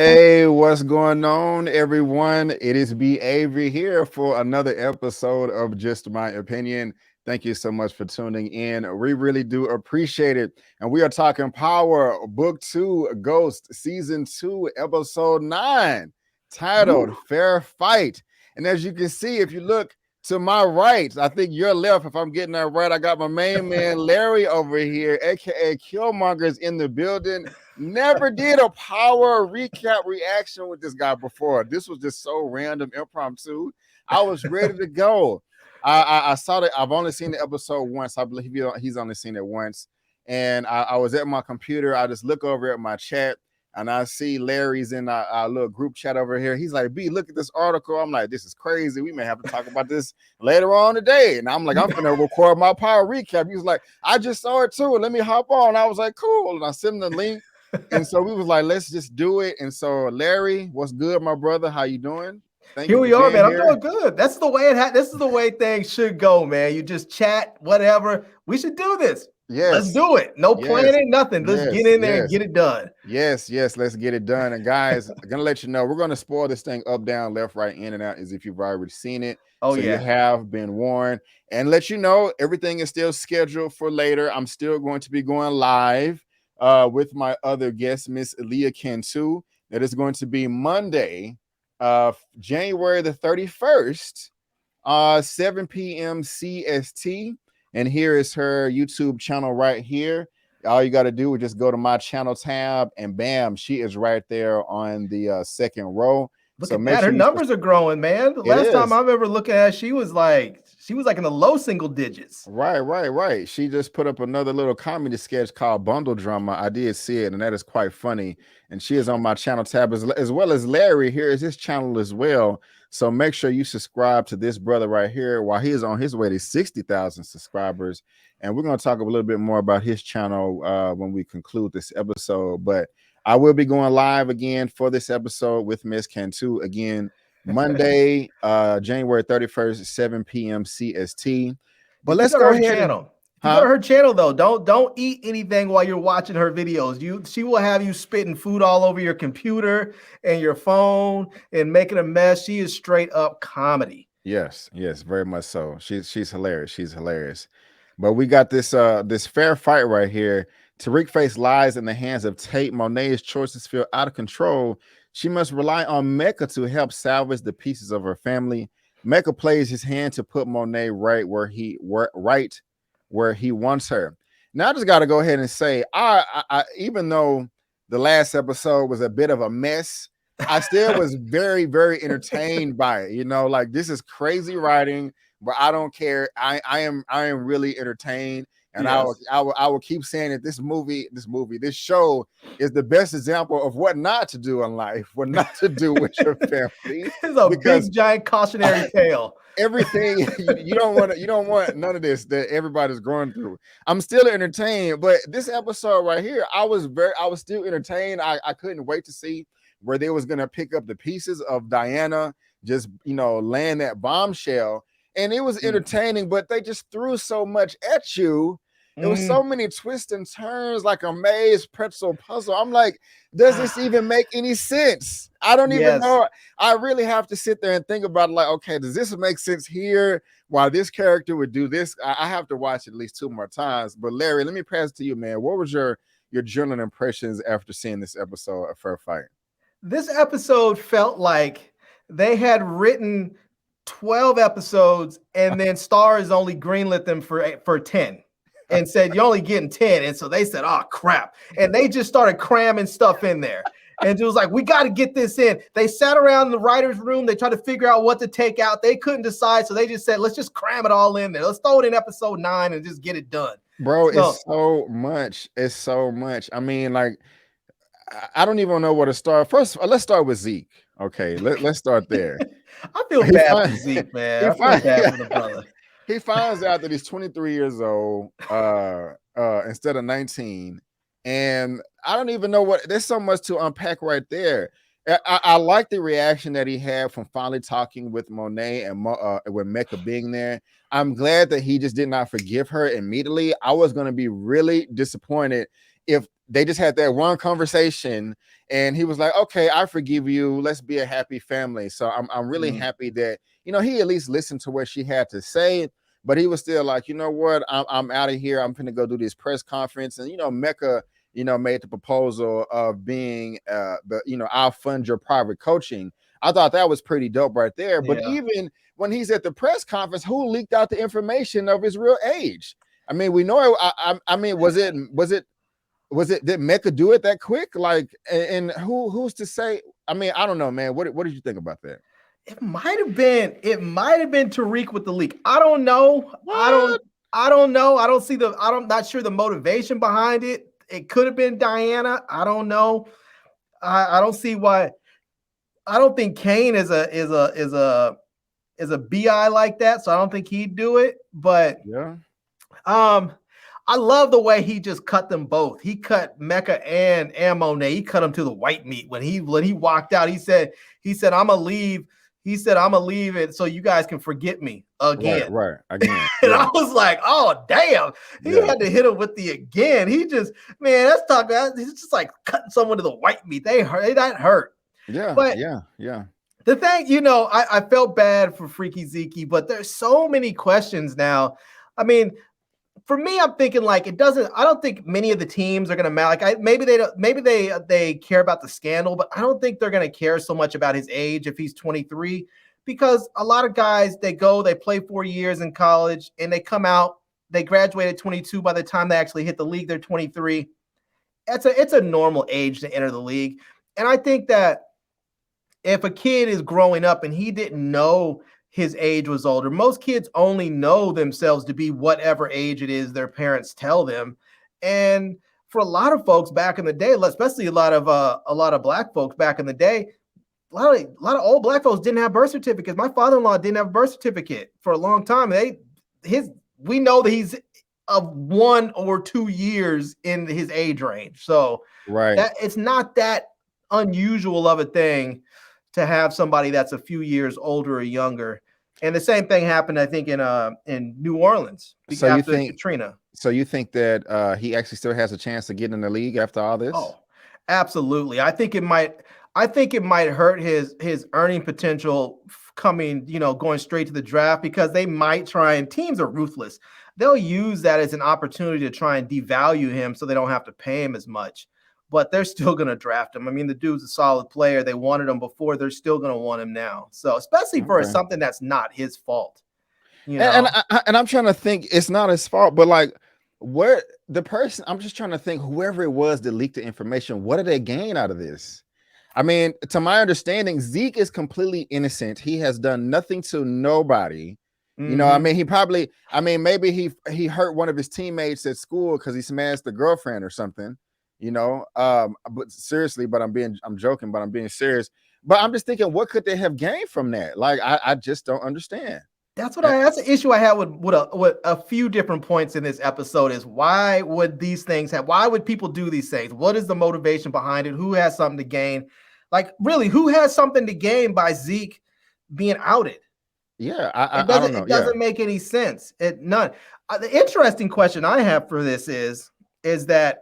Hey, what's going on, everyone? It is B. Avery here for another episode of Just My Opinion. Thank you so much for tuning in. We really do appreciate it. And we are talking Power Book 2 Ghost Season 2, Episode 9, titled Fair Fight. And as you can see, if you look to my right, I think your left, if I'm getting that right, I got my main man Larry over here, aka Killmonger, is in the building. Never did a power recap reaction with this guy before. This was just so random, impromptu. I was ready to go. I saw that. I've only seen the episode once. I believe he's only seen it once. And I was at my computer. I just look over at my chat and I see Larry's in our little group chat over here. He's like, B, look at this article. I'm like, this is crazy. We may have to talk about this later on today. And I'm like, I'm going to record my power recap. He was like, I just saw it too. Let me hop on. I was like, cool. And I sent him the link. And so we was like, let's just do it. And so Larry, what's good, my brother? How you doing? Here we are, man. I'm doing good. That's the way this is the way things should go, man. You just chat, whatever. We should do this. Yes. Let's do it. No planning, nothing. Let's get in there and get it done. Yes, let's get it done. And guys, I'm gonna let you know we're gonna spoil this thing up, down, left, right, in and out as if you've already seen it. Oh, so yeah. You have been warned. And let you know everything is still scheduled for later. I'm still going to be going live with my other guest, Miss Elia Cantu. That is going to be Monday, January the 31st, 7 p.m. CST. And here is her YouTube channel right here. All you got to do is just go to my channel tab and bam, she is right there on the second row. Look at that. Her numbers are growing, man. The last time I remember looking at her, she was like in the low single digits. Right. She just put up another little comedy sketch called Bundle Drama. I did see it, and that is quite funny. And she is on my channel tab as well as Larry. Here is his channel as well. So make sure you subscribe to this brother right here while he is on his way to 60,000 subscribers. And we're going to talk a little bit more about his channel when we conclude this episode. But I will be going live again for this episode with Miss Cantu again Monday, January 31st, 7 p.m. CST. But let's go ahead. Channel. Go to her channel though. Don't eat anything while you're watching her videos. She will have you spitting food all over your computer and your phone and making a mess. She is straight up comedy. Yes, very much so. She's hilarious. But we got this fair fight right here. Tariq face lies in the hands of Tate. Monet's choices feel out of control. She must rely on Mecca to help salvage the pieces of her family. Mecca plays his hand to put Monet right where he wants her. Now I just got to go ahead and say, I even though the last episode was a bit of a mess, I still was very, very entertained by it. You know, like this is crazy writing, but I don't care. I am really entertained. And yes. I will keep saying that this show is the best example of what not to do in life, what not to do with your family. It's a big giant cautionary tale. Everything you don't want none of this that everybody's going through. I'm still entertained, but this episode right here, I was still entertained. I couldn't wait to see where they was gonna pick up the pieces of Diana just laying that bombshell. And it was entertaining, but they just threw so much at you. There was so many twists and turns, like a maze pretzel puzzle. I'm like, does this even make any sense? I don't even know. I really have to sit there and think about it, like, okay, does this make sense here? Why this character would do this? I have to watch it at least 2 more times. But Larry, let me pass it to you, man. What was your general impressions after seeing this episode of Fair Fight? This episode felt like they had written 12 episodes and then Starz only greenlit them for 10 and said you're only getting 10. And so they said, oh crap. And they just started cramming stuff in there. And it was like, we got to get this in. They sat around in the writer's room. They tried to figure out what to take out. They couldn't decide. So they just said, let's just cram it all in there. Let's throw it in episode 9 and just get it done. Bro, it's so much. It's so much. I mean, like, I don't even know where to start. First, let's start with Zeke. Okay, let's start there. I feel bad for Zeke, man. I feel bad for the brother. He finds out that he's 23 years old instead of 19. And I don't even know there's so much to unpack right there. I like the reaction that he had from finally talking with Monet and with Mecca being there. I'm glad that he just did not forgive her immediately. I was going to be really disappointed if they just had that one conversation, and he was like, okay, I forgive you, let's be a happy family. So I'm really happy that, you know, he at least listened to what she had to say, but he was still like, you know what, I'm out of here, I'm gonna go do this press conference. And, you know, Mecca, you know, made the proposal of being you know, I'll fund your private coaching. I thought that was pretty dope right there. But even when he's at the press conference, who leaked out the information of his real age? I mean, we know I mean, was it did Mecca do it that quick? Like, and who's to say? I mean, I don't know, man. What did you think about that? It might have been Tariq with the leak. I don't know. What? I don't know. I don't see not sure the motivation behind it. It could have been Diana. I don't know. I don't see why. I don't think Kane is a BI like that, so I don't think he'd do it. But yeah, I love the way he just cut them both. He cut Mecca and Monet. He cut them to the white meat when he walked out. He said I'm gonna leave. He said I'm gonna leave it so you guys can forget me again. Right. Again. And I was like, oh damn. He had to hit him with the again. He just, man, let's talk about. It's just like cutting someone to the white meat. That hurt. Yeah. But yeah. The thing, you know, I felt bad for Freaky Zeke, but there's so many questions now. I mean, for me, I'm thinking like I don't think many of the teams are gonna matter. Like maybe they care about the scandal, but I don't think they're gonna care so much about his age if he's 23, because a lot of guys, they play 4 years in college and they come out, they graduate at 22. By the time they actually hit the league, they're 23. It's a normal age to enter the league. And I think that if a kid is growing up and he didn't know his age was older, most kids only know themselves to be whatever age it is their parents tell them. And for a lot of folks back in the day, especially a lot of black folks back in the day, a lot of old black folks didn't have birth certificates. My father-in-law didn't have a birth certificate for a long time. We know that he's of 1 or 2 years in his age range. So it's not that unusual of a thing to have somebody that's a few years older or younger. And the same thing happened, I think, in New Orleans after Katrina. So you think that he actually still has a chance to get in the league after all this? Oh, absolutely. I think it might hurt his earning potential coming, going straight to the draft, because they might try, and teams are ruthless. They'll use that as an opportunity to try and devalue him so they don't have to pay him as much. But they're still going to draft him. I mean, the dude's a solid player. They wanted him before. They're still going to want him now. So, especially for something that's not his fault. And I'm trying to think, it's not his fault, but like, I'm just trying to think, whoever it was that leaked the information, what did they gain out of this? I mean, to my understanding, Zeke is completely innocent. He has done nothing to nobody. You know, I mean, maybe he hurt one of his teammates at school because he smashed the girlfriend or something. But seriously, I'm joking, but I'm being serious. But I'm just thinking, what could they have gained from that? Like, I just don't understand. That's the issue I have with a few different points in this episode is, why would people do these things? What is the motivation behind it? Who has something to gain? Like, really, who has something to gain by Zeke being outed? Yeah, I don't know. It doesn't make any sense. None. The interesting question I have for this is that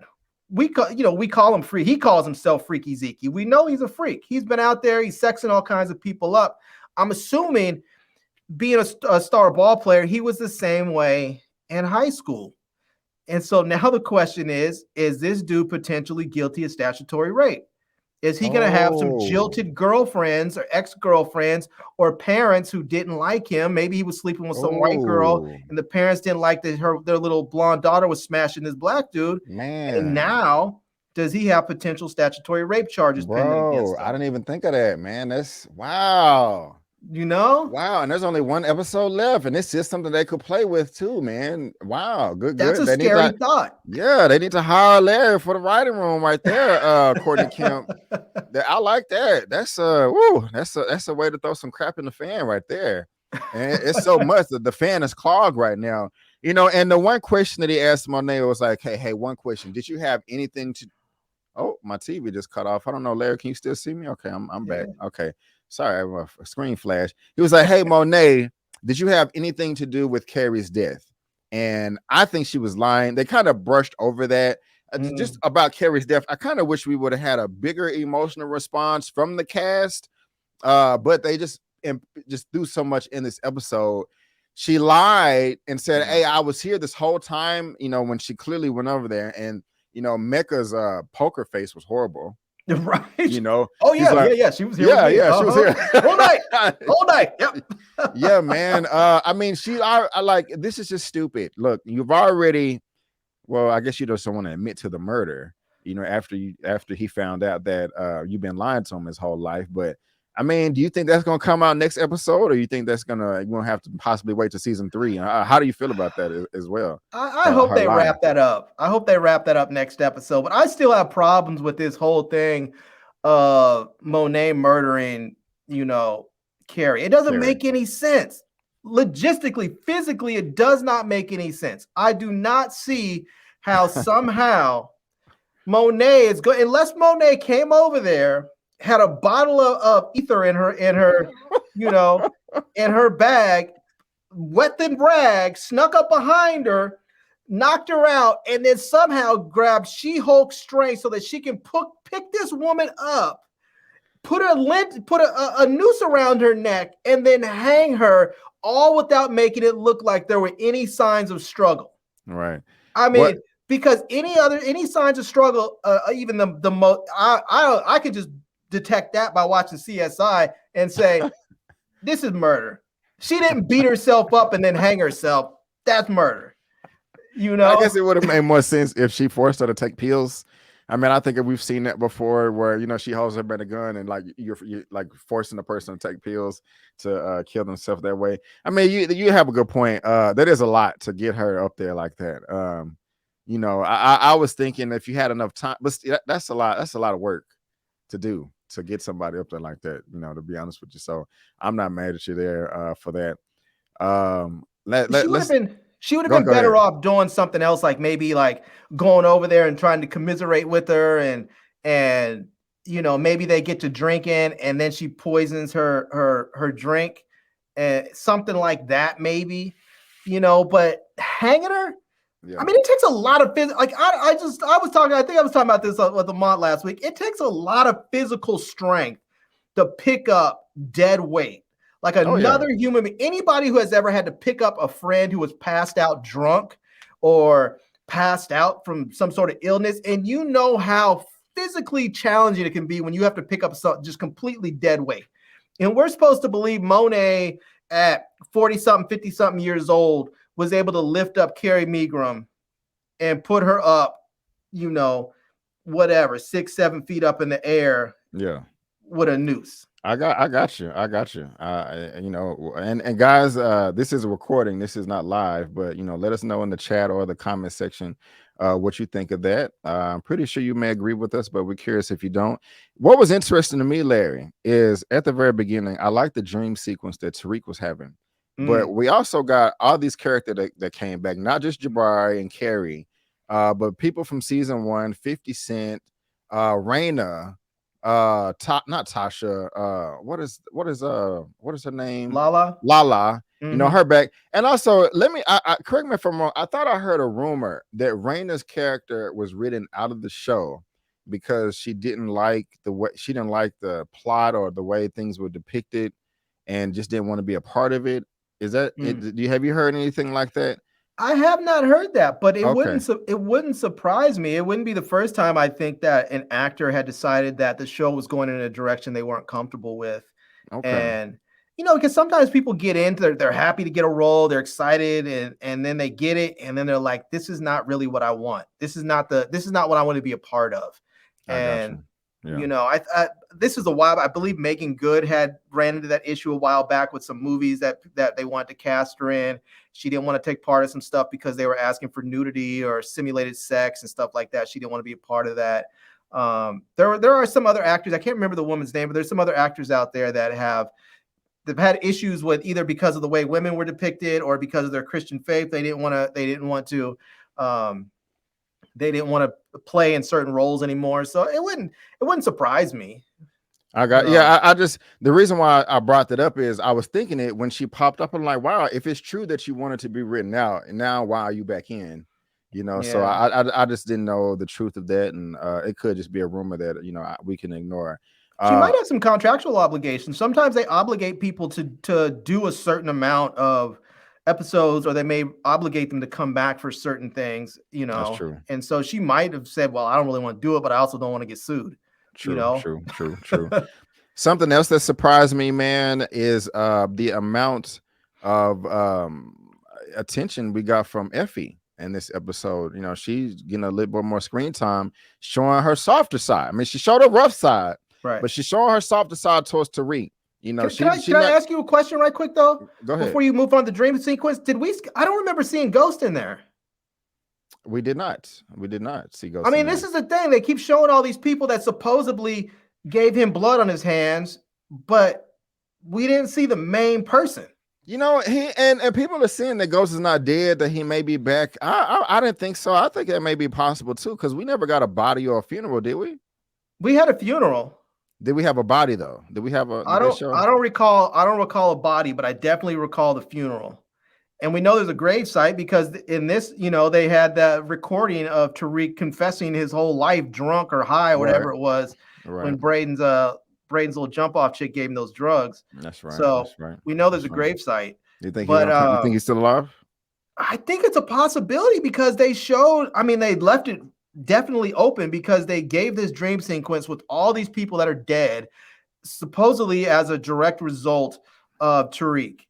we call him free. He calls himself Freaky Zeke. We know he's a freak. He's been out there. He's sexing all kinds of people up. I'm assuming, being a star ball player, he was the same way in high school. And so now the question is this dude potentially guilty of statutory rape? Is he going to have some jilted girlfriends or ex-girlfriends or parents who didn't like him? Maybe he was sleeping with some white girl and the parents didn't like that their little blonde daughter was smashing this black dude. Man. And now, does he have potential statutory rape charges pending against him? I didn't even think of that, man. That's wow. Wow, and there's only one episode left, and it's just something they could play with too, man. Wow, good. That's a scary thought. Yeah, they need to hire Larry for the writing room right there, Courtney Kemp. I like that. That's a way to throw some crap in the fan right there. And it's so much that the fan is clogged right now. And the one question that he asked Monet was like, hey, one question. Did you have anything to? Oh, my TV just cut off. I don't know, Larry. Can you still see me? Okay, I'm back. Okay. Sorry, a screen flash. He was like, hey, Monet, did you have anything to do with Carrie's death? And I think she was lying. They kind of brushed over that. just about Carrie's death, I kind of wish we would have had a bigger emotional response from the cast, but they just do so much in this episode. She lied and said, "Hey, I was here this whole time," when she clearly went over there. And Mecca's poker face was horrible. Right. Oh yeah, like, yeah. She was here. Yeah, she was here. Whole night. Yep. Yeah, man. I mean, I like, this is just stupid. Look, you've already, well, I guess you just don't want to admit to the murder, after he found out that you've been lying to him his whole life. But I mean, do you think that's gonna come out next episode, or you think you're gonna have to possibly wait to season 3? How do you feel about that as well? I hope they wrap that up. I hope they wrap that up next episode. But I still have problems with this whole thing of Monet murdering, Carrie. It doesn't make any sense. Logistically, physically, it does not make any sense. I do not see how somehow Monet is going, unless Monet came over there, had a bottle of ether in her, in her bag, wet the rag, snuck up behind her, knocked her out, and then somehow grabbed She-Hulk strength so that she can pick this woman up, put a noose around her neck, and then hang her, all without making it look like there were any signs of struggle. Right. I mean, because any signs of struggle, even the most, I could just detect that by watching CSI and say, this is murder. She didn't beat herself up and then hang herself. That's murder. I guess it would have made more sense if she forced her to take pills. I mean, I think we've seen that before, where she holds her by the gun and like you're like forcing a person to take pills to kill themselves that way. I mean, you have a good point. That is a lot to get her up there like that. I was thinking if you had enough time, but that's a lot. That's a lot of work to do to get somebody up there like that. To be honest with you, so I'm not mad at you there for that. She would have been better off doing something else, like maybe like going over there and trying to commiserate with her, and maybe they get to drinking and then she poisons her drink, and something like that, maybe, but hanging her. Yeah. I mean, it takes a lot of physical. Like I was talking about this with Lamont last week. It takes a lot of physical strength to pick up dead weight. Like another human being, anybody who has ever had to pick up a friend who was passed out drunk or passed out from some sort of illness, and how physically challenging it can be when you have to pick up just completely dead weight. And we're supposed to believe Monet at 40-something, 50-something years old was able to lift up Carrie Megram and put her up, 6-7 feet up in the air. Yeah. With a noose. I got you. And guys, this is a recording. This is not live, but let us know in the chat or the comment section what you think of that. I'm pretty sure you may agree with us, but we're curious if you don't. What was interesting to me, Larry, is at the very beginning, I like the dream sequence that Tariq was having. But we also got all these characters that came back, not just Jabari and Carrie, but people from season 1, 50 Cent, Raina, not Tasha, what is her name? Lala. Her back. And also, I correct me if I'm wrong, I thought I heard a rumor that Raina's character was written out of the show because she didn't like the plot or the way things were depicted and just didn't want to be a part of it. Is that it? Have you heard anything like that? I have not heard that, but it wouldn't surprise me. It wouldn't be the first time I think that an actor had decided that the show was going in a direction they weren't comfortable with. Okay. And because sometimes people get into they're happy to get a role, they're excited, and then they get it, and then they're like, this is not really what I want. This is not what I want to be a part of. And this is a while. I believe Megan Good ran into that issue a while back with some movies that they wanted to cast her in. She didn't want to take part of some stuff because they were asking for nudity or simulated sex and stuff like that. She didn't want to be a part of that. There are some other actors. I can't remember the woman's name, but there's some other actors out there that they've had issues with either because of the way women were depicted or because of their Christian faith. They didn't want to play in certain roles anymore. So it wouldn't surprise me. The reason why I brought that up is I was thinking it when she popped up. I'm like, wow, if it's true that you wanted to be written out, and now why are you back in? You know, so Yeah. I just didn't know the truth of that, and it could just be a rumor that we can ignore. She might have some contractual obligations. Sometimes they obligate people to do a certain amount of episodes, or they may obligate them to come back for certain things, That's true. And so she might have said, "Well, I don't really want to do it, but I also don't want to get sued." True. Something else that surprised me, man, is the amount of attention we got from Effie in this episode. You know, she's getting a little bit more screen time, showing her softer side. I mean, she showed her rough side, Right. but she's showing her softer side towards Tariq. You know, can I ask you a question right quick though? Go ahead. Before you move on to the dream sequence, I don't remember seeing Ghost in there. We did not see Ghost. I mean, this is the thing. They keep showing all these people that supposedly gave him blood on his hands, but we didn't see the main person. You know, and people are saying that Ghost is not dead, that he may be back. I didn't think so. I think that may be possible too, because we never got a body or a funeral, did we? We had a funeral. Did we have a body though? Did we have a? I don't recall a body, but I definitely recall the funeral. And we know there's a grave site because in this, they had that recording of Tariq confessing his whole life, drunk or high, or whatever it was, when Braden's little jump off chick gave him those drugs. That's right. So that's right. we know there's a grave site. You think? You think he's still alive? I think it's a possibility because they showed. I mean, they left it definitely open because they gave this dream sequence with all these people that are dead, supposedly as a direct result of Tariq,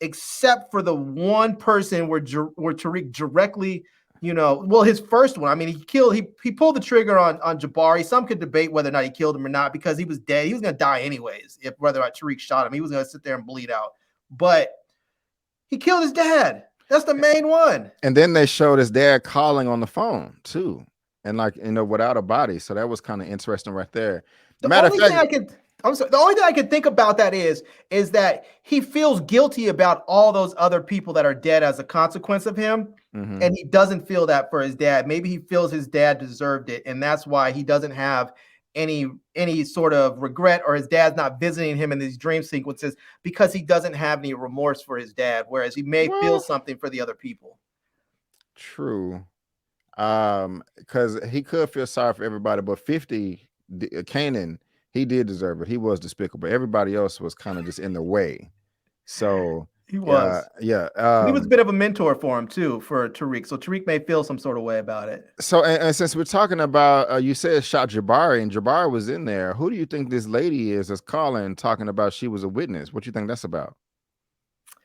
except for the one person where Tariq directly, his first one. I mean, he pulled the trigger on Jabari. Some could debate whether or not he killed him or not because he was dead. He was going to die anyways. Whether or not Tariq shot him, he was going to sit there and bleed out. But he killed his dad. That's the main one. And then they showed his dad calling on the phone too. And without a body. So that was kind of interesting right there. The only thing I could think about that is that he feels guilty about all those other people that are dead as a consequence of him. Mm-hmm. And he doesn't feel that for his dad. Maybe he feels his dad deserved it. And that's why he doesn't have any sort of regret, or his dad's not visiting him in these dream sequences because he doesn't have any remorse for his dad. Whereas he may feel something for the other people. True. Because he could feel sorry for everybody, but 50 Kanan, he did deserve it. He was despicable. Everybody else was kind of just in the way. So he was, he was a bit of a mentor for him too, for Tariq. So Tariq may feel some sort of way about it. So and since we're talking about, you said shot Jabari, and Jabari was in there. Who do you think this lady is that's calling, talking about she was a witness? What do you think that's about?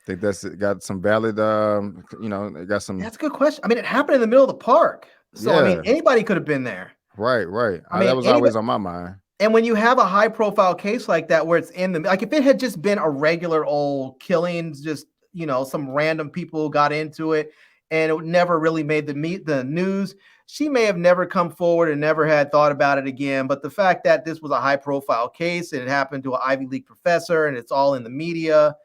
Think that's got some valid, got some. That's a good question. I mean, it happened in the middle of the park, so I mean, anybody could have been there. Right. I mean, that was always on my mind. And when you have a high-profile case like that, where it's if it had just been a regular old killings, just some random people got into it, and it never really made the news, she may have never come forward and never had thought about it again. But the fact that this was a high-profile case and it happened to an Ivy League professor, and it's all in the media.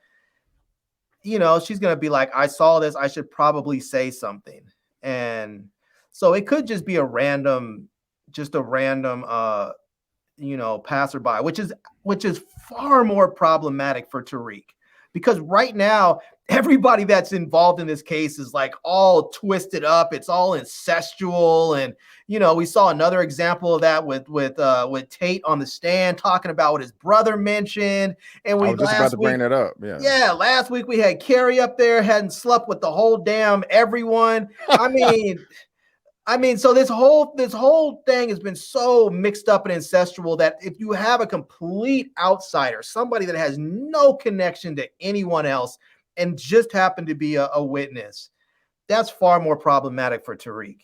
She's going to be like, I saw this, I should probably say something. And so it could just be a random passerby, which is far more problematic for Tariq, because right now everybody that's involved in this case is like all twisted up. It's all incestual. And, we saw another example of that with Tate on the stand talking about what his brother mentioned. And I was just about to bring that up. Yeah. Last week we had Carrie up there, hadn't slept with the whole damn everyone. I mean, so this whole thing has been so mixed up and incestual that if you have a complete outsider, somebody that has no connection to anyone else and just happened to be a witness, that's far more problematic for Tariq.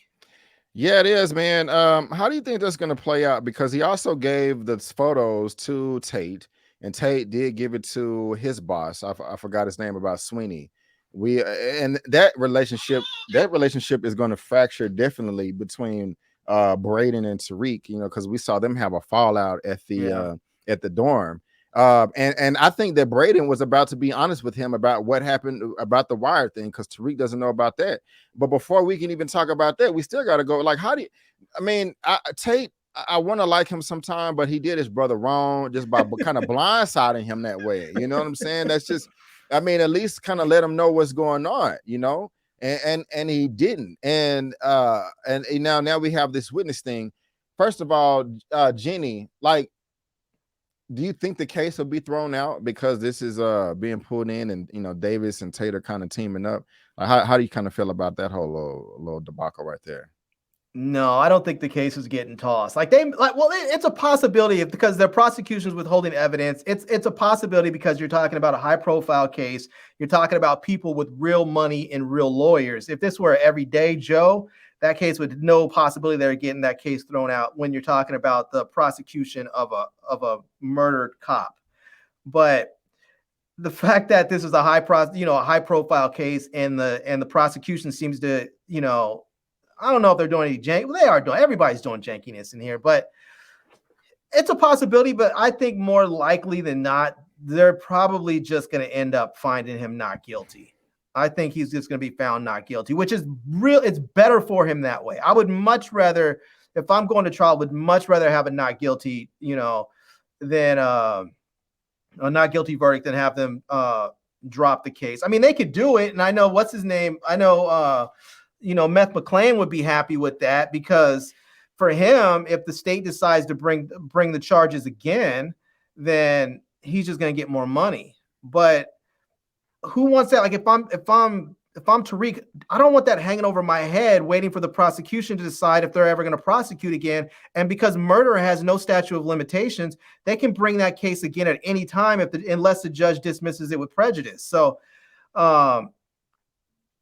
Yeah, it is, man. How do you think that's going to play out? Because he also gave the photos to Tate, and Tate did give it to his boss. I forgot his name, about Sweeney. And that relationship is going to fracture definitely between Braden and Tariq, because we saw them have a fallout at the dorm. And I think that Braden was about to be honest with him about what happened about the wire thing, because Tariq doesn't know about that. But before we can even talk about that, we still got to go. Like, Tate, I want to like him sometime, but he did his brother wrong just by kind of blindsiding him that way. You know what I'm saying? That's just, at least kind of let him know what's going on, and he didn't. And now we have this witness thing. First of all, Jenny, like, do you think the case will be thrown out because this is being pulled in, and Davis and Tater kind of teaming up? How do you kind of feel about that whole little debacle right there? No, I don't think the case is getting tossed. It's a possibility because their prosecution's withholding evidence. It's a possibility because you're talking about a high profile case. You're talking about people with real money and real lawyers. If this were everyday Joe, that case would no possibility they're getting that case thrown out when you're talking about the prosecution of a murdered cop. But the fact that this is a high profile case and the prosecution seems to, I don't know if they're doing any jank. Well, they are doing. Everybody's doing jankiness in here, but it's a possibility. But I think more likely than not, they're probably just going to end up finding him not guilty. I think he's just going to be found not guilty, which is real. It's better for him that way. I would much rather, if I'm going to trial, would much rather have a not guilty, than a not guilty verdict than have them drop the case. I mean, they could do it, and I know what's his name. I know. Meth McClain would be happy with that because for him, if the state decides to bring the charges again, then he's just going to get more money. But who wants that? Like if I'm Tariq, I don't want that hanging over my head, waiting for the prosecution to decide if they're ever going to prosecute again. And because murder has no statute of limitations, they can bring that case again at any time unless the judge dismisses it with prejudice. So,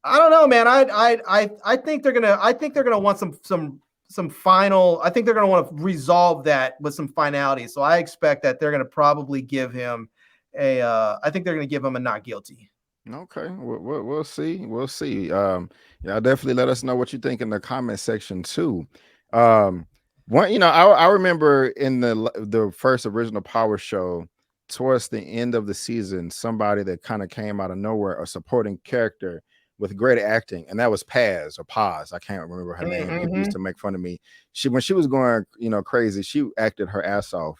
I don't know, man. I think they're gonna want some final. I think they're gonna want to resolve that with some finality. So I expect that they're gonna probably give him I think they're gonna give him a not guilty. Okay, we'll see. We'll see. Definitely let us know what you think in the comment section too. I remember in the first original Power show, towards the end of the season, somebody that kind of came out of nowhere, a supporting character with great acting, and that was Paz. I can't remember her name. People used to make fun of me. When she was going, crazy, she acted her ass off.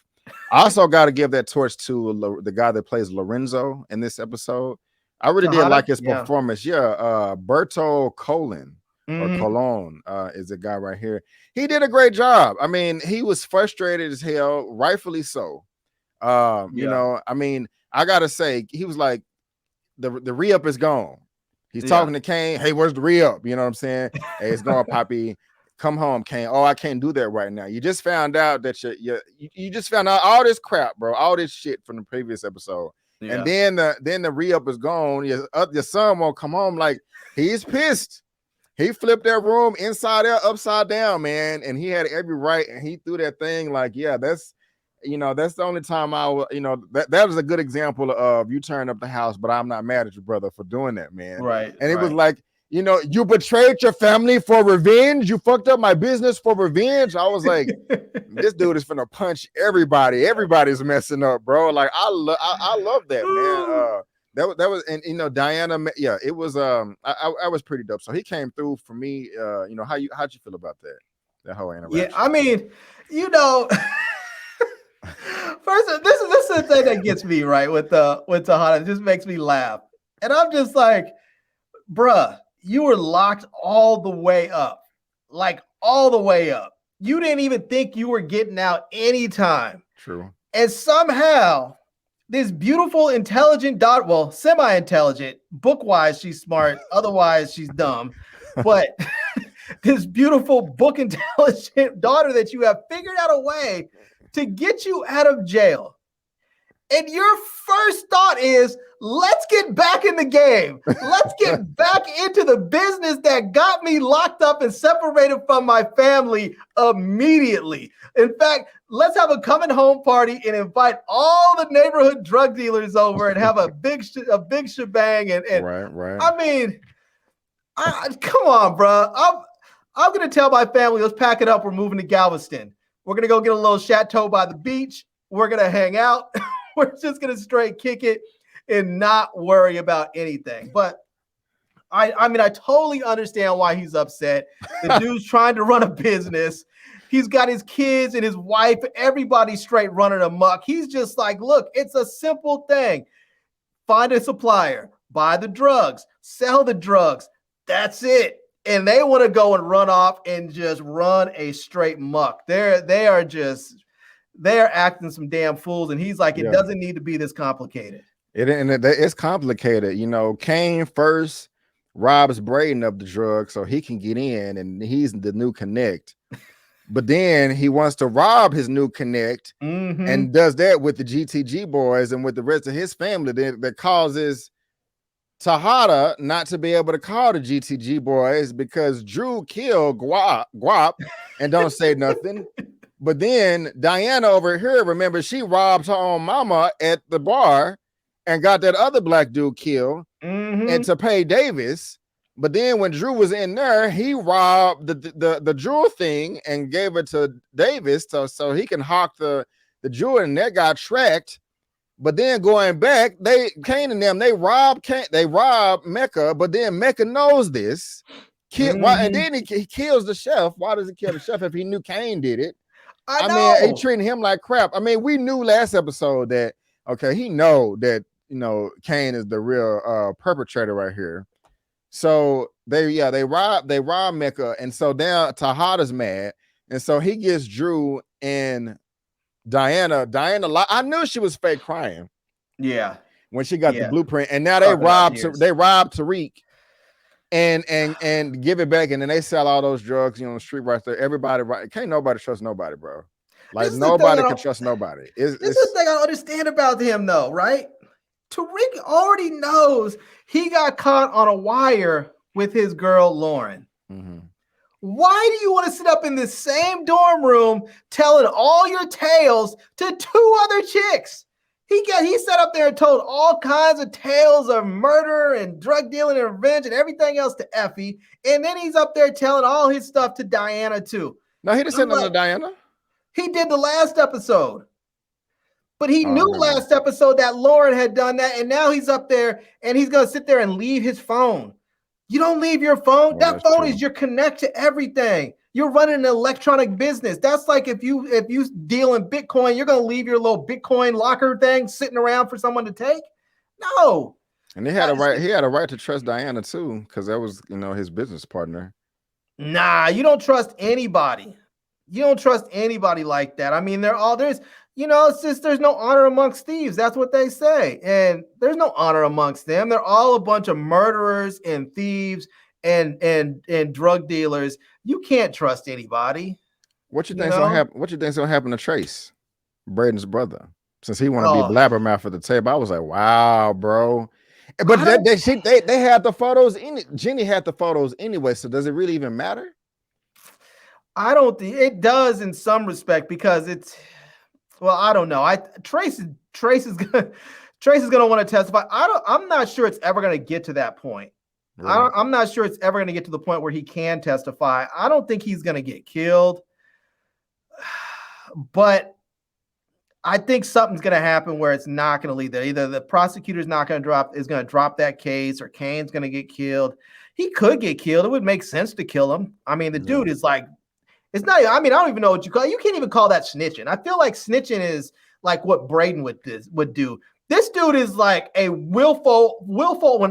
I also got to give that torch to the guy that plays Lorenzo in this episode. I really did like his performance. Berto Colon or Colon is the guy right here. He did a great job. I mean, he was frustrated as hell, rightfully so. I mean, I gotta say, he was like, the re-up is gone. He's talking to Kane. Hey, where's the re-up? You know what I'm saying? Hey, it's going, Poppy. Come home, Kane. Oh, I can't do that right now. You just found out that you just found out all this crap, bro. All this shit from the previous episode. Yeah. And then the re-up is gone. Your son won't come home. Like, he's pissed. He flipped that room inside out, upside down, man. And he had every right. And he threw that thing like, that's the only time that was a good example of you turn up the house, but I'm not mad at your brother for doing that, man. Right. And it was like, you betrayed your family for revenge. You fucked up my business for revenge. I was like, this dude is finna punch everybody. Everybody's messing up, bro. Like, I love that, man. That was, and Diana, it was I was pretty dope. So he came through for me. How'd you feel about that whole interaction? Yeah, I mean, first, this is the thing that gets me right with Tahana. It just makes me laugh, and I'm just like, bruh, you were locked all the way up, like all the way up. You didn't even think you were getting out anytime. True. And somehow, this beautiful, intelligent daughter, well, semi-intelligent, book-wise, she's smart. Otherwise, she's dumb. But this beautiful, book-intelligent daughter that you have figured out a way to get you out of jail. And your first thought is, let's get back in the game. Let's get back into the business that got me locked up and separated from my family immediately. In fact, let's have a coming home party and invite all the neighborhood drug dealers over and have a big shebang. And right. I mean, come on, bro. I'm going to tell my family, let's pack it up. We're moving to Galveston. We're going to go get a little chateau by the beach. We're going to hang out. We're just going to straight kick it and not worry about anything. But I mean, I totally understand why he's upset. The dude's trying to run a business. He's got his kids and his wife, everybody straight running amok. He's just like, look, it's a simple thing. Find a supplier, buy the drugs, sell the drugs, That's it. And they want to go and run off and just run a straight muck. They are acting some damn fools. And he's like, it doesn't need to be this complicated. It's complicated. You know, Kane first robs Braden of the drug so he can get in, and he's the new connect. But then he wants to rob his new connect and does that with the GTG boys and with the rest of his family that causes Tejada not to be able to call the GTG boys because Drew killed Guap and don't say nothing. But then Diana over here, remember, she robbed her own mama at the bar and got that other black dude killed and to pay Davis. But then when Drew was in there, he robbed the jewel thing and gave it to Davis so he can hawk the jewel, and that got tracked. But then going back, Kane and them, they robbed Mecca, but then Mecca knows this. And then he kills the chef. Why does he kill the chef if he knew Kane did it? I mean, he treating him like crap. I mean, we knew last episode that, okay, he know that, you know, Kane is the real perpetrator right here. So they rob Mecca, and so now Tejada's mad, and so he gets Drew and Diana, I knew she was fake crying. Yeah. When she got the blueprint, and now they robbed Tariq and give it back, and then they sell all those drugs, you know, on the street right there. Everybody, right? Can't nobody trust nobody, bro. Like nobody can trust nobody. This is the thing I don't understand about him, though, right? Tariq already knows he got caught on a wire with his girl Lauren. Why do you want to sit up in the same dorm room telling all your tales to two other chicks? He sat up there and told all kinds of tales of murder and drug dealing and revenge and everything else to Effie, and then he's up there telling all his stuff to Diana too. No, he didn't say nothing to Diana. He did the last episode. But he knew last episode that Lauren had done that, and now he's up there and he's gonna sit there and leave his phone. You don't leave your phone. That phone is your connect to everything. You're running an electronic business. That's like if you deal in Bitcoin, you're gonna leave your little Bitcoin locker thing sitting around for someone to take. No. And he had a right to trust Diana too, because that was, you know, his business partner. Nah, you don't trust anybody. You don't trust anybody like that. I mean, you know, it's just there's no honor amongst thieves. That's what they say. And there's no honor amongst them. They're all a bunch of murderers and thieves and drug dealers. You can't trust anybody. What you think's gonna happen? What you think's gonna happen to Trace, Braden's brother? Since he want to be blabbermouth for the tape, I was like, wow, bro. But they had the photos in it. Jenny had the photos anyway. So does it really even matter? I don't think it does in some respect because it's. Well, I don't know. Trace is gonna want to testify. I'm not sure it's ever gonna get to that point. Really? I'm not sure it's ever gonna get to the point where he can testify. I don't think he's gonna get killed, but I think something's gonna happen where it's not gonna lead there. Either the prosecutor's gonna drop that case, or Kane's gonna get killed. He could get killed. It would make sense to kill him. I mean, the dude is like. It's not, I mean, I don't even know what you call it. You can't even call that snitching. I feel like snitching is like what Braden would do. This dude is like a willful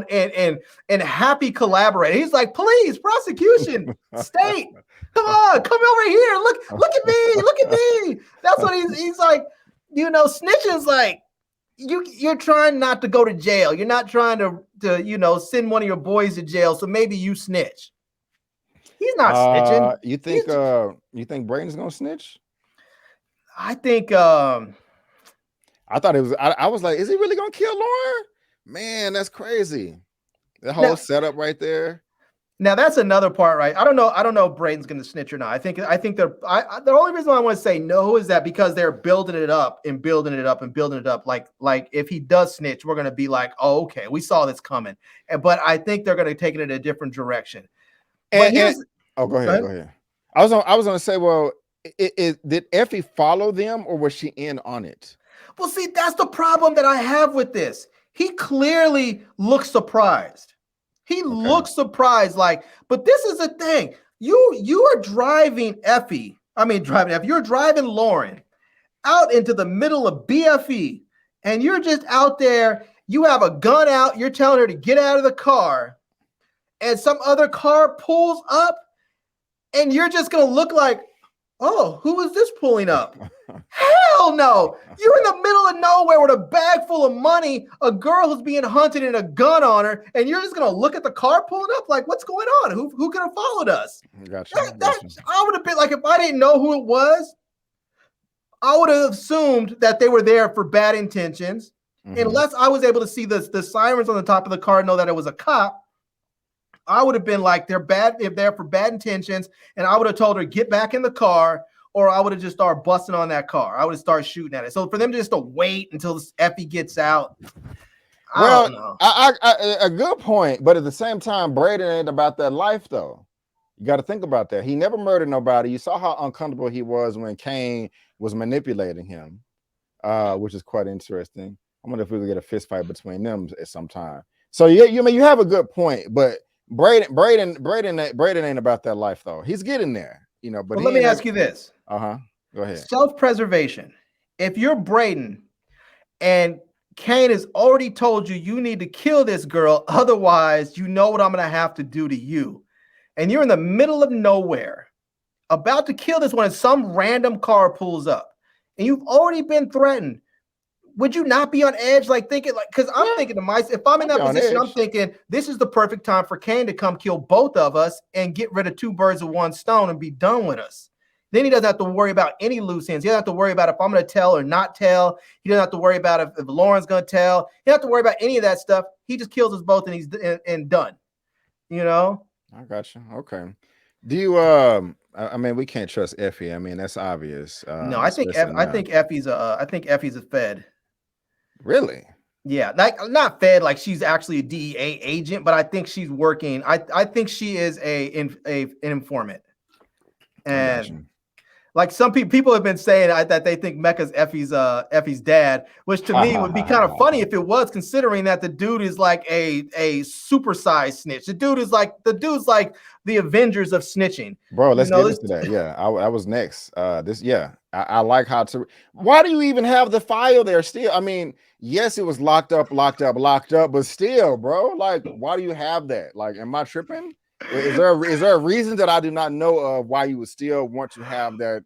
and happy collaborator. He's like, please, prosecution, state, come on, come over here. Look at me. That's what he's like, you know, snitching's like, you're trying not to go to jail. You're not trying to you know, send one of your boys to jail. So maybe you snitch. He's not snitching. You think Braden's gonna snitch? I think I thought it was I was like, is he really gonna kill Lauren? Man, that's crazy. The whole setup right there. Now that's another part, right? I don't know if Braden's gonna snitch or not. I think the only reason why I want to say no is that because they're building it up and building it up and building it up. Like if he does snitch, we're gonna be like, oh, okay, we saw this coming. But I think they're gonna take it in a different direction. Go ahead. I was gonna say, well, did Effie follow them or was she in on it? Well, see, that's the problem that I have with this. He clearly looks surprised. He looks surprised, but this is the thing. You are driving Effie. You're driving Lauren out into the middle of BFE, and you're just out there. You have a gun out. You're telling her to get out of the car. and some other car pulls up, and you're just gonna look like, oh, who is this pulling up? Hell no! You're in the middle of nowhere with a bag full of money, a girl who's being hunted and a gun on her, and you're just gonna look at the car pulling up like, what's going on? Who could have followed us? Gotcha. I would have been like, if I didn't know who it was, I would have assumed that they were there for bad intentions. Unless I was able to see the sirens on the top of the car, know that it was a cop, I would have been like, they're bad, they're there for bad intentions, and I would have told her, get back in the car, or I would have just started busting on that car. I would have started shooting at it. So for them just to wait until Effie gets out, I don't know. A good point, but at the same time, Braden ain't about that life, though. You got to think about that. He never murdered nobody. You saw how uncomfortable he was when Kane was manipulating him, which is quite interesting. I wonder if we could get a fist fight between them at some time. So yeah, you have a good point, but Braden ain't about that life, though. He's getting there, But let me ask you this. Go ahead. Self-preservation. If you're Braden and Kane has already told you need to kill this girl, otherwise you know what I'm going to have to do to you, and you're in the middle of nowhere about to kill this one, and some random car pulls up, and you've already been threatened, would you not be on edge, like thinking, like, because I'm thinking to myself, if I'm in that position, I'm thinking this is the perfect time for Kane to come kill both of us and get rid of two birds with one stone and be done with us. Then he doesn't have to worry about any loose ends. He doesn't have to worry about if I'm going to tell or not tell. He doesn't have to worry about if Lauren's going to tell. He doesn't have to worry about any of that stuff. He just kills us both and he's and done. I got you. Okay. Do you I mean, we can't trust Effie. I mean, that's obvious. No, I think Effie's a Fed. Really? Yeah, not Fed like she's actually a DEA agent, but I think she's working. I think she is an informant. And like some people have been saying that they think Mecca's Effie's dad, which to me would be kind of funny if it was, considering that the dude is like a supersized snitch. The dude's like the Avengers of snitching. Bro, let's get into that. Yeah, I was next. I like how to. Why do you even have the file there still? I mean, yes, it was locked up, but still, bro, like, why do you have that? Like, am I tripping? Is there a reason that I do not know of why you would still want to have that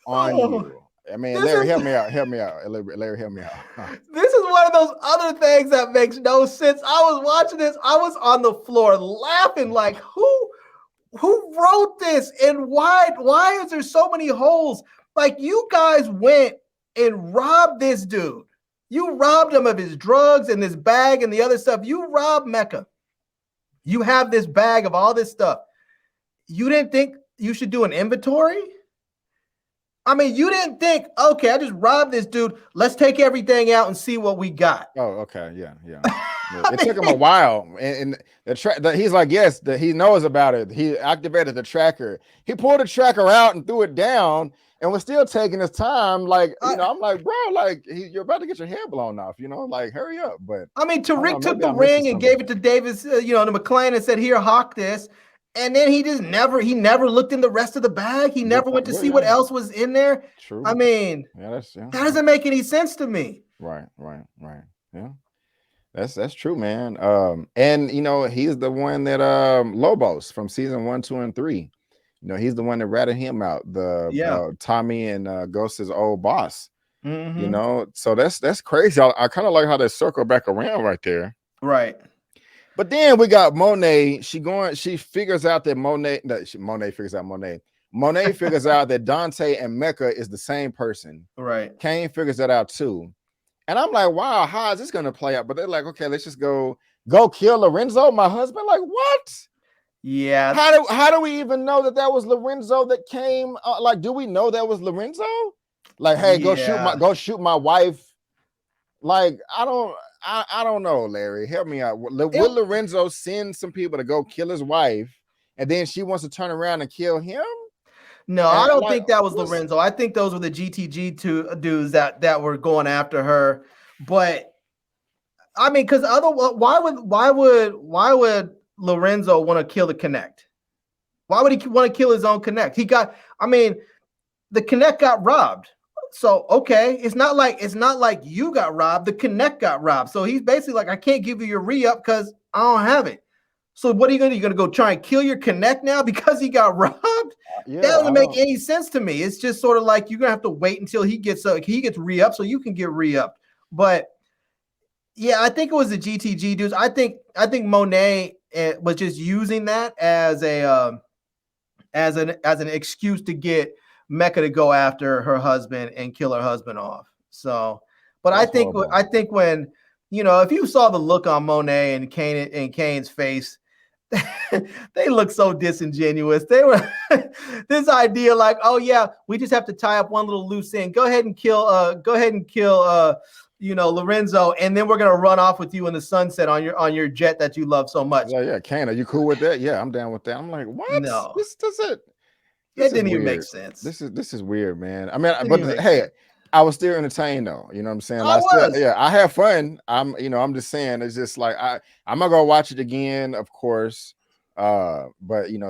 on you? I mean, Larry, help me out. Larry, help me out. This is one of those other things that makes no sense. I was watching this. I was on the floor laughing like, who wrote this? And why is there so many holes? Like, you guys went and robbed this dude. You robbed him of his drugs and this bag and the other stuff. You robbed Mecca. You have this bag of all this stuff. You didn't think you should do an inventory? I mean, you didn't think, okay, I just robbed this dude. Let's take everything out and see what we got. Oh, okay. Yeah. It took him a while. And he's like, yes, he knows about it. He activated the tracker. He pulled the tracker out and threw it down and was still taking his time. Like, I'm like, bro, like, you're about to get your hair blown off, like, hurry up. But I mean, Tariq took the ring and gave it to Davis, to McClain, and said, here, hawk this. And then he never looked in the rest of the bag. He never went to see what else was in there. True. I mean, that doesn't make any sense to me. Right. Yeah. That's true, man. And he's the one that Lobos from season 1, 2, and 3. He's the one that ratted him out. Tommy and Ghost's old boss. Mm-hmm. So that's crazy. I kind of like how they circle back around right there. Right. But then we got Monet. She figures out that Monet figures out Monet. Monet figures out that Dante and Mecca is the same person. Right. Kane figures that out too. And I'm like, wow, how is this going to play out? But they're like, okay, let's just go kill Lorenzo, my husband. Like, what? Yeah. How do we even know that was Lorenzo that came? Like, do we know that was Lorenzo? Like, hey, go shoot my wife. Like, I don't know, Larry. Help me out. Will Lorenzo send some people to go kill his wife, and then she wants to turn around and kill him? No, I don't think that was Lorenzo. I think those were the GTG dudes that were going after her. But I mean, because why would Lorenzo want to kill the Connect? Why would he want to kill his own Connect? The Connect got robbed. So okay, it's not like you got robbed. The Connect got robbed. So he's basically like, I can't give you your re-up because I don't have it. So what are you gonna do? You're gonna go try and kill your connect now because he got robbed? Yeah, That doesn't I make don't. any sense to me. It's just sort of like you're gonna have to wait until he gets re-upped so you can get re-upped. But yeah, I think it was the GTG dudes. I think Monet was just using that as an excuse to get Mecca to go after her husband and kill her husband off. So, but That's horrible. I think when if you saw the look on Monet and Kane's face, they look so disingenuous. They were this idea like, oh yeah, we just have to tie up one little loose end. Go ahead and kill Lorenzo, and then we're gonna run off with you in the sunset on your jet that you love so much. Yeah, Kane, are you cool with that? Yeah, I'm down with that. I'm like, what? No, This doesn't. it This is didn't even make weird. sense. This is weird, man. I mean, Didn't even but make hey, sense. I was still entertained though. You know what I'm saying? I was. Yeah, I had fun. I'm just saying, it's just like I'm not gonna watch it again, of course. But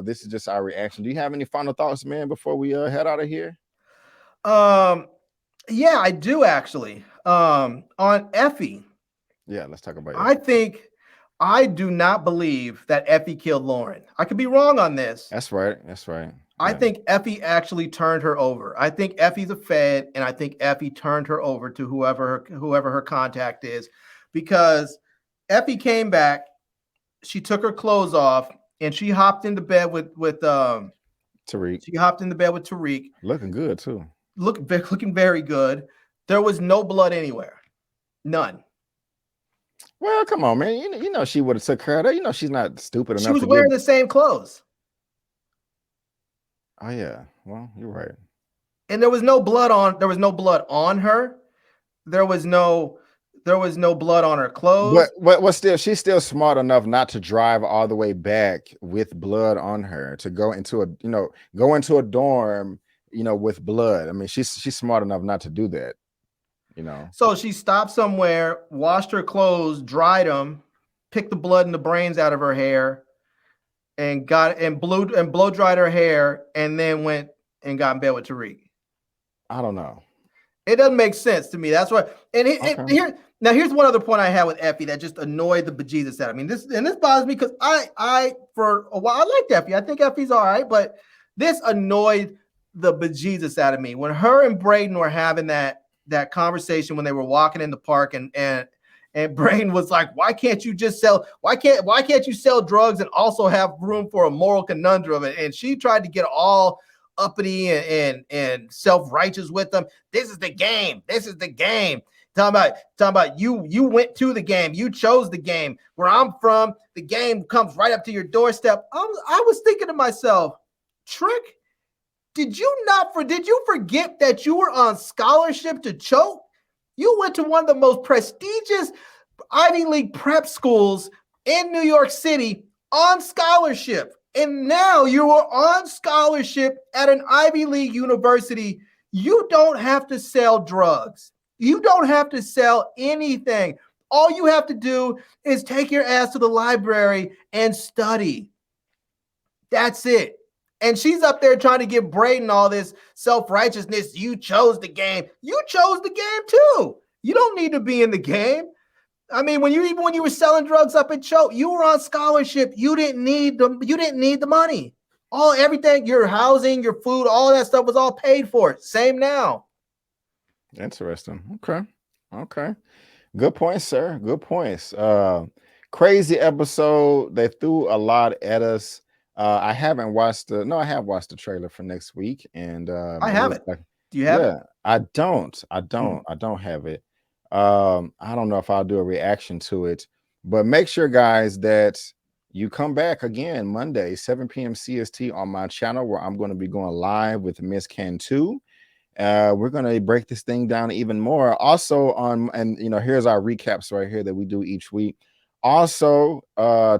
this is just our reaction. Do you have any final thoughts, man, before we head out of here? Yeah, I do actually. On Effie. Yeah, let's talk about I do not believe that Effie killed Lauren. I could be wrong on this. That's right. Yeah. I think Effie actually turned her over. I think Effie's a Fed, and I think Effie turned her over to whoever her contact is, because Effie came back, she took her clothes off, and she hopped into bed with Tariq. She hopped into bed with Tariq. Looking good too. Looking very good. There was no blood anywhere. None. Well, come on, man. You know she would have took care of that. She's not stupid enough. She was wearing the same clothes. Oh yeah. Well, you're right. And there was no blood on her. There was no blood on her clothes. But still, she's still smart enough not to drive all the way back with blood on her, to go into a dorm, with blood. I mean, she's smart enough not to do that. So she stopped somewhere, washed her clothes, dried them, picked the blood and the brains out of her hair, and blow dried her hair, and then went and got in bed with Tariq. I don't know. It doesn't make sense to me. That's why. Here's one other point I had with Effie that just annoyed the bejesus out of me. This bothers me because I for a while I liked Effie. I think Effie's all right, but this annoyed the bejesus out of me when her and Braden were having that conversation when they were walking in the park, and Braden was like, why can't you sell drugs and also have room for a moral conundrum? And she tried to get all uppity and self-righteous with them. This is the game. Talking about you went to the game. You chose the game. Where I'm from, the game comes right up to your doorstep. I was thinking to myself, Trick, did you forget that you were on scholarship to choke? You went to one of the most prestigious Ivy League prep schools in New York City on scholarship. And now you are on scholarship at an Ivy League university. You don't have to sell drugs. You don't have to sell anything. All you have to do is take your ass to the library and study. That's it. And she's up there trying to give Braden all this self-righteousness. You chose the game. You chose the game too. You don't need to be in the game. I mean, when you were selling drugs up at Choke, you were on scholarship. You didn't need the money. Everything, your housing, your food, all that stuff was all paid for. Same now. Interesting. Okay. Good points, sir. Good points. Crazy episode. They threw a lot at us. I haven't watched I have watched the trailer for next week, and I haven't. Do you have it? I don't have it. I don't know if I'll do a reaction to it, but make sure, guys, that you come back again Monday, 7 p.m. CST on my channel, where I'm going to be going live with Miss Cantu. We're going to break this thing down even more. Also here's our recaps right here that we do each week. Also,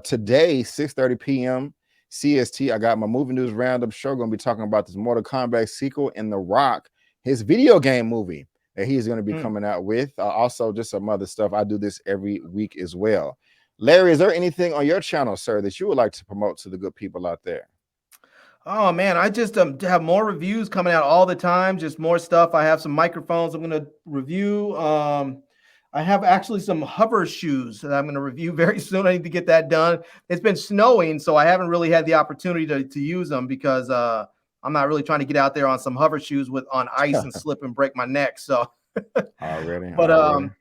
today, 6:30 p.m. CST, I got my movie news roundup show. Going to be talking about this Mortal Kombat sequel and The Rock, his video game movie that he's going to be coming out with. Also, just some other stuff. I do this every week as well. Larry, is there anything on your channel, sir, that you would like to promote to the good people out there? Oh man, I just have more reviews coming out all the time. Just more stuff. I have some microphones I'm going to review. I have actually some hover shoes that I'm going to review very soon. I need to get that done. It's been snowing, so I haven't really had the opportunity to use them because I'm not really trying to get out there on some hover shoes on ice and slip and break my neck. So Already.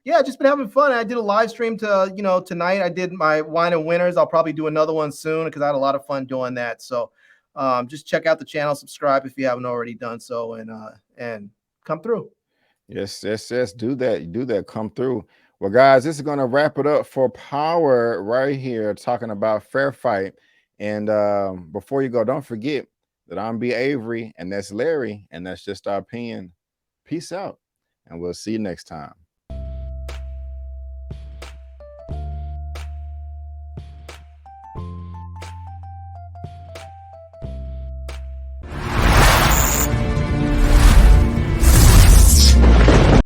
yeah, just been having fun. I did a live stream tonight. I did my wine and winners. I'll probably do another one soon because I had a lot of fun doing that. So just check out the channel, subscribe if you haven't already done so, and come through. Yes. Do that. Come through. Well, guys, this is going to wrap it up for Power right here, talking about Fair Fight. And before you go, don't forget that I'm B. Avery, and that's Larry, and that's just our opinion. Peace out, and we'll see you next time.